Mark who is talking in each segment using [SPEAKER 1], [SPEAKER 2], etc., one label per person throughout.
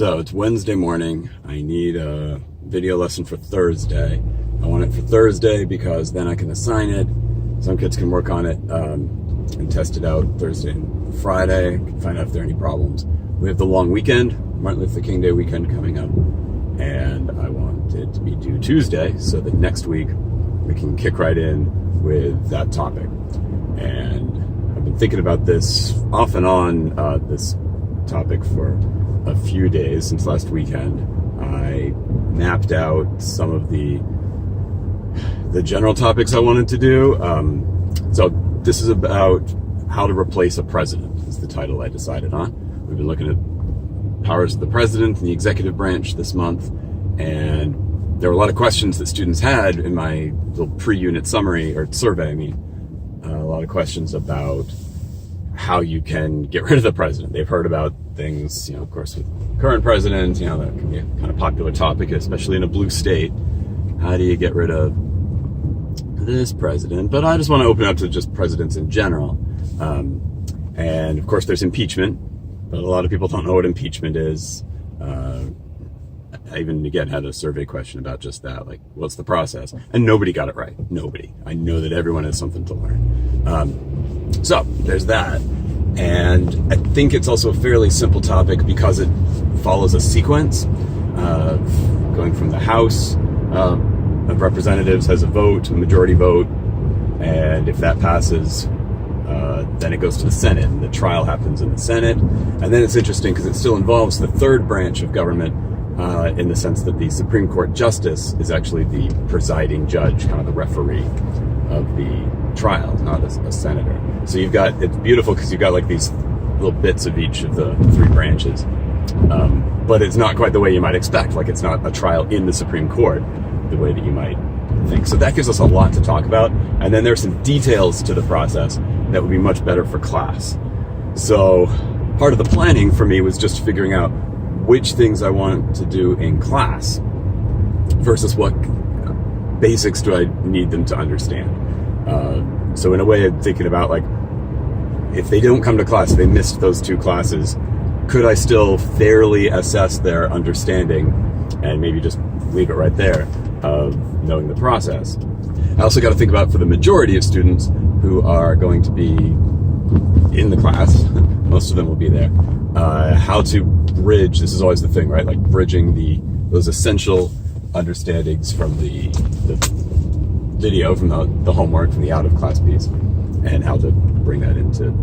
[SPEAKER 1] So it's Wednesday morning. I need a video lesson for Thursday. I want it for Thursday because then I can assign it. Some kids can work on it and test it out Thursday and Friday. Find out if there are any problems. We have the long weekend, Martin Luther King Day weekend coming up, and I want it to be due Tuesday so that next week we can kick right in with that topic. And I've been thinking about this off and on, this topic for a few days since last weekend. I mapped out some of the general topics I wanted to do. So this is about how to replace a president is the title I decided on. We've been looking at powers of the president and the executive branch this month, and there were a lot of questions that students had in my little pre-unit summary or survey. A lot of questions about how you can get rid of the president. They've heard about things, of course, with the current president, that can be a kind of popular topic, especially in a blue state. How do you get rid of this president? But I just want to open up to just presidents in general. And of course, there's impeachment, but a lot of people don't know what impeachment is. I even, again, had a survey question about just that, like, what's the process? And nobody got it right. Nobody. I know that everyone has something to learn. So there's that. And I think it's also a fairly simple topic because it follows a sequence of going from the House of Representatives has a vote, a majority vote, and if that passes, then it goes to the Senate, and the trial happens in the Senate. And then it's interesting because it still involves the third branch of government, in the sense that the Supreme Court justice is actually the presiding judge, kind of the referee of the trial, not a senator. So it's beautiful because you've got like these little bits of each of the three branches. But it's not quite the way you might expect. Like, it's not a trial in the Supreme Court the way that you might think. So that gives us a lot to talk about. And then there's some details to the process that would be much better for class. So part of the planning for me was just figuring out which things I want to do in class versus what basics do I need them to understand. So in a way, I'm thinking about, like, if they don't come to class, if they missed those two classes, could I still fairly assess their understanding and maybe just leave it right there of knowing the process? I also got to think about, for the majority of students who are going to be in the class, most of them will be there, how to bridge, this is always the thing, right? Like bridging those essential understandings from the video, from the homework, from the out of class piece, and how to bring that into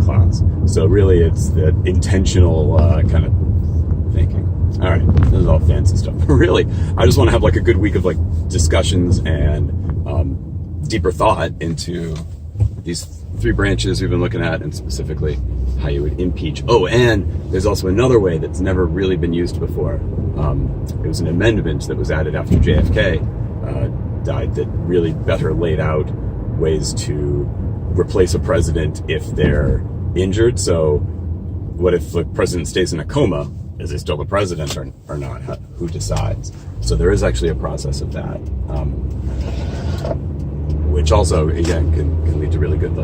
[SPEAKER 1] class. So really it's the intentional kind of thinking. All right, this is all fancy stuff. Really, I just want to have like a good week of like discussions and deeper thought into these three branches we've been looking at, and specifically how you would impeach. Oh, and there's also another way that's never really been used before. It was an amendment that was added after JFK died that really better laid out ways to replace a president if they're injured. So what if the president stays in a coma? Is he still the president or not? Who decides? So there is actually a process of that, which also, again, can lead to really good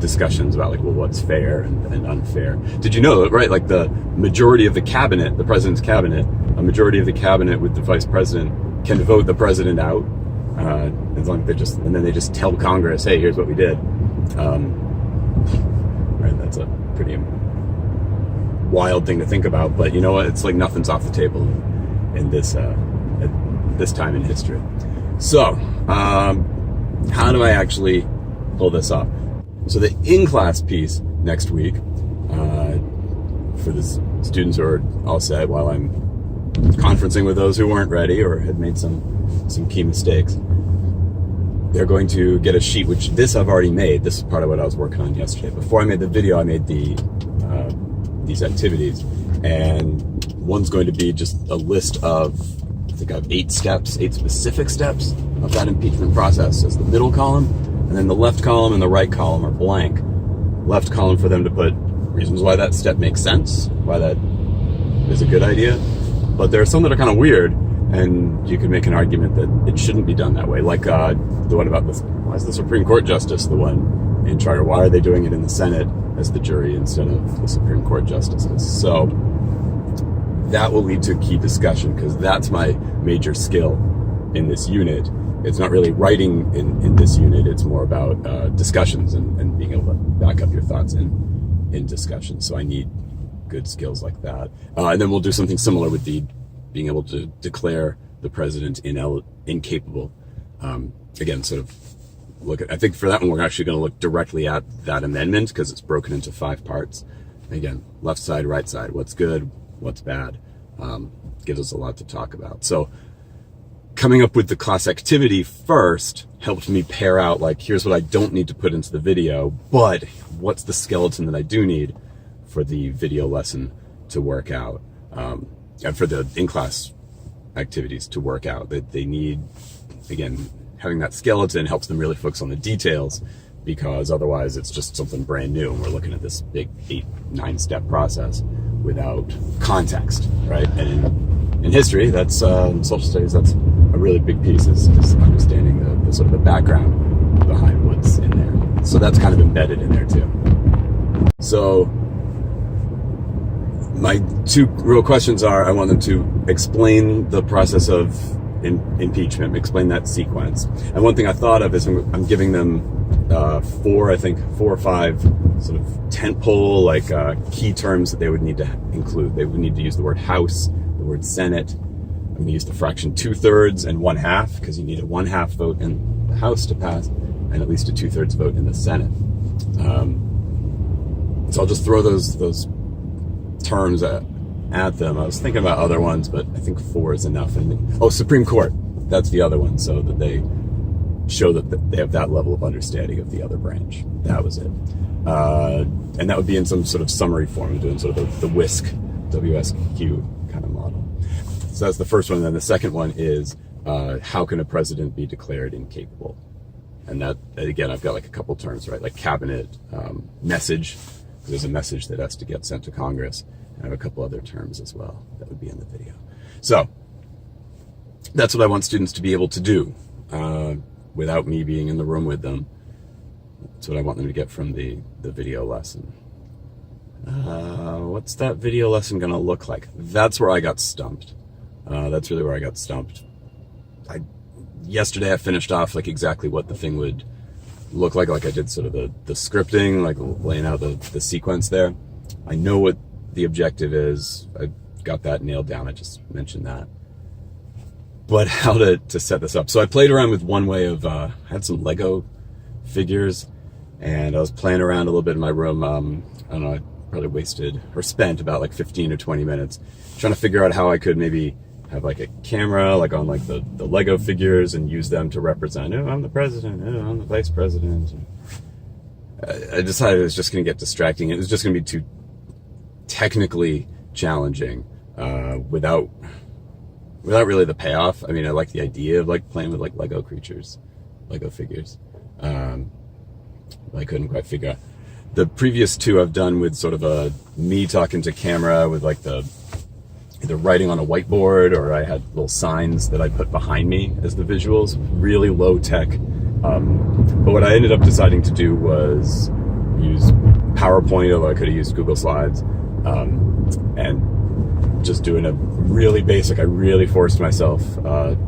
[SPEAKER 1] discussions about what's fair and unfair. Did you know, right? Like the majority of the cabinet, the president's cabinet, a majority of the cabinet with the vice president can vote the president out, as long as and then they just tell Congress, hey, here's what we did. Right? That's a pretty wild thing to think about, but you know what? It's like nothing's off the table in this at this time in history. So, how do I actually pull this off? So the in-class piece next week, for the students who are all set, while I'm conferencing with those who weren't ready or had made some key mistakes, they're going to get a sheet, which this I've already made. This is part of what I was working on yesterday. Before I made the video, I made these activities, and one's going to be just a list of, I think I have 8 specific steps of that impeachment process as the middle column, and then the left column and the right column are blank. Left column for them to put reasons why that step makes sense, why that is a good idea. But there are some that are kind of weird, and you could make an argument that it shouldn't be done that way. Like the one about why is the Supreme Court justice the one in charge? Why are they doing it in the Senate as the jury instead of the Supreme Court justices? So that will lead to key discussion, because that's my major skill in this unit. It's not really writing in this unit, it's more about discussions and being able to back up your thoughts in discussion. So I need good skills like that. And then we'll do something similar with the being able to declare the president incapable. Again, sort of I think for that one, we're actually going to look directly at that amendment, because it's broken into 5 parts. Again, left side, right side, what's good, what's bad, gives us a lot to talk about. So coming up with the class activity first helped me pair out, like, here's what I don't need to put into the video, but what's the skeleton that I do need for the video lesson to work out, and for the in-class activities to work out. That they need, again, having that skeleton helps them really focus on the details, because otherwise it's just something brand new and we're looking at this big 8-9 step process without context, right? And in history, that's in social studies, that's a really big piece, is understanding the sort of the background behind what's in there. So that's kind of embedded in there too. So my 2 real questions are, I want them to explain the process of impeachment, explain that sequence. And one thing I thought of is I'm giving them 4 or 5 sort of tentpole, like key terms that they would need to include. They would need to use the word House, the word Senate. I'm going to use the fraction 2/3 and 1/2, because you need a 1/2 vote in the House to pass and at least a 2/3 vote in the Senate. So I'll just throw those terms at them. I was thinking about other ones, but I think 4 is enough. And Supreme Court, that's the other one, so that they show that they have that level of understanding of the other branch. That was it. And that would be in some sort of summary form, doing sort of the WISC, WSQ kind of model. So that's the first one. And then the second one is, how can a president be declared incapable? And that, again, I've got like a couple terms, right? Like cabinet, message. There's a message that has to get sent to Congress. I have a couple other terms as well that would be in the video. So that's what I want students to be able to do without me being in the room with them. That's what I want them to get from the video lesson. What's that video lesson going to look like? That's where I got stumped. That's really where I got stumped. Yesterday I finished off like exactly what the thing would look like I did sort of the scripting, like laying out the sequence there. I know what the objective is. I got that nailed down. I just mentioned that. But how to set this up. So I played around with one way of, I had some Lego figures and I was playing around a little bit in my room. I don't know, I probably wasted or spent about like 15 or 20 minutes trying to figure out how I could maybe have like a camera like on like the Lego figures and use them to represent, oh, I'm the president, oh, I'm the vice president. I decided it was just going to get distracting. It was just going to be too technically challenging without really the payoff. I mean, I like the idea of like playing with like Lego creatures, Lego figures. I couldn't quite figure out. The previous 2 I've done with sort of me talking to camera with like either writing on a whiteboard, or I had little signs that I put behind me as the visuals, really low tech. But what I ended up deciding to do was use PowerPoint, although I could have used Google Slides, and just doing a really basic, I really forced myself.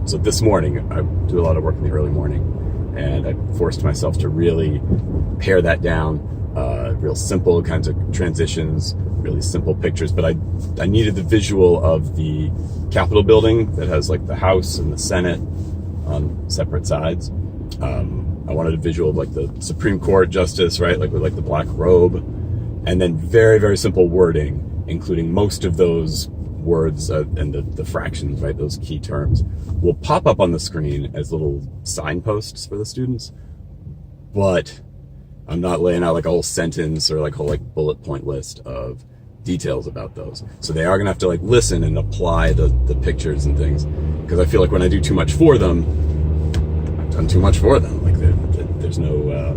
[SPEAKER 1] So this morning, I do a lot of work in the early morning, and I forced myself to really pare that down, real simple kinds of transitions, really simple pictures, but I needed the visual of the Capitol building that has like the House and the Senate on separate sides. I wanted a visual of like the Supreme Court justice, right? Like with like the black robe, and then very, very simple wording, including most of those words and the fractions, right? Those key terms will pop up on the screen as little signposts for the students, but I'm not laying out like a whole sentence or like whole like bullet point list of details about those. So they are gonna have to like listen and apply the pictures and things, because I feel like when I do too much for them, I've done too much for them. Like there's no,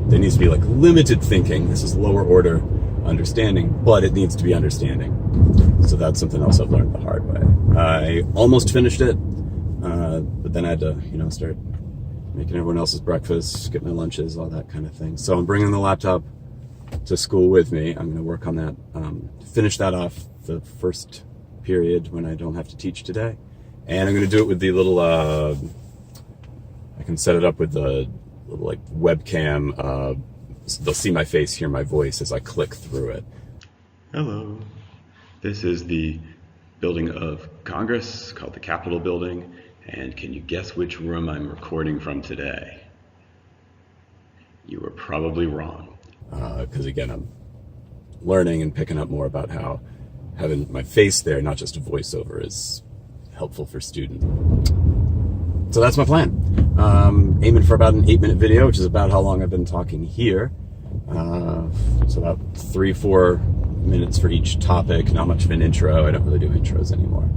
[SPEAKER 1] there needs to be like limited thinking. This is lower order understanding, but it needs to be understanding. So that's something else I've learned the hard way. I almost finished it, but then I had to, start making everyone else's breakfast, get my lunches, all that kind of thing. So I'm bringing the laptop to school with me. I'm going to work on that, finish that off the first period when I don't have to teach today. And I'm going to do it with the little, I can set it up with the little like webcam. So they'll see my face, hear my voice as I click through it. Hello. This is the building of Congress called the Capitol Building. And can you guess which room I'm recording from today? You were probably wrong. Because again, I'm learning and picking up more about how having my face there, not just a voiceover, is helpful for students. So that's my plan. Aiming for about an 8-minute video, which is about how long I've been talking here. It's about 3-4 minutes for each topic. Not much of an intro. I don't really do intros anymore.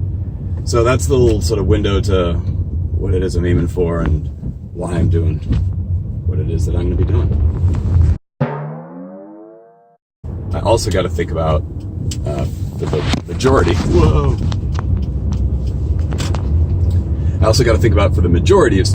[SPEAKER 1] So that's the little sort of window to what it is I'm aiming for and why I'm doing what it is that I'm going to be doing. I also got to think about for the majority. Whoa! I also got to think about for the majority of